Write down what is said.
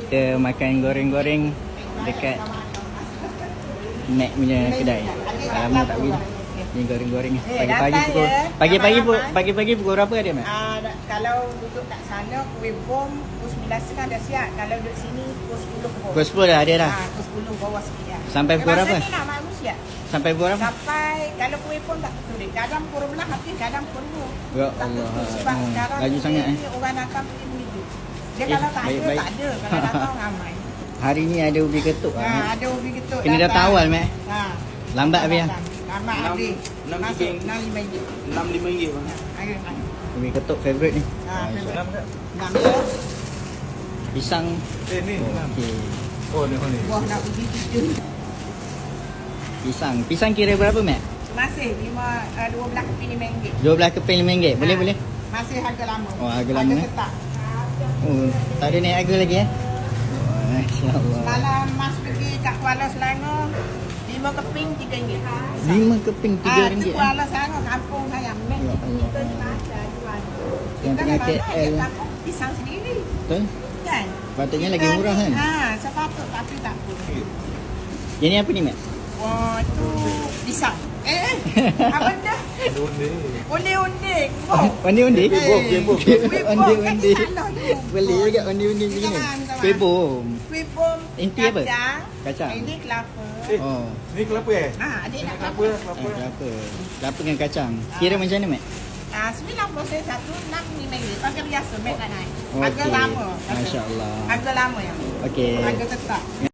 kita makan goreng-goreng dekat Mac punya kedai. Lama tak pergi. Ni goreng-goreng pagi-pagi pukul berapa dia, Mak? Kalau duduk kat sana kuih bom pukul 9.30 dah siap. Kalau duduk sini pukul 10 bom. Pukul 10 dah ada dah. Pukul 10 bawah sikit dah. Sampai pukul berapa? Masa ni nak maklum siap. Sampai pukul berapa? Sampai kalau kuih bom tak betul dia. Kadang pukul 12 habis, kadang pukul 2. Ya Tak Allah. betul. Sebab sekarang Laju sangat ni orang datang pergi begitu. Dia kalau tak ada, tak ada. Kalau datang ramai. Hari ni ada ubi ketuk lah. Ada ubi ketuk. Kena datang awal, Mak. Lambat habis lah. Lambat habis. Masuk RM6.5. RM6.5 bang. Ubi ketuk favourite ni. Favorite. Pisang. Ni. Okey. Oh ni. Buah nak ubi kita. Pisang kira berapa, Mak? Masih 12 keping RM5. 12 keping RM5. Boleh? Masih harga lama. Oh, harga lama, eh? tetap. Oh, tak ada naik harga lagi Oh, Masya-Allah. Malam Mas pergi kat Kuala Selangor 5 keping RM3. 5 keping RM3. Itu Kuala Selangor kampung saya. Mek Ya Allah. kita ni ada jual. Yang tengah KL. Pisang sendiri. Betul? Kan? Patutnya Kita lagi murah ni, kan? sepatut tapi tak apa. Yang ni apa ni, Mak? Wah, tu pisang. Apa dah? Onde-onde. Undi-undi? Kuih bom. Undi-undi. Salah tu. Boleh juga undi-undi begini. Jangan. Kuih bom. Kuih bom. Inti apa? Kacang. Ini kelapa. Oh. Ni kelapa Adik nak Kelapa. Kelapa dengan kacang. Kira macam mana, Mak? 90 sen satu, RM6.5. Pakai biasa, Mek tak naik. Harga Okey. lama. Masya-Allah. Harga lama yang. Okey. Harga tetap.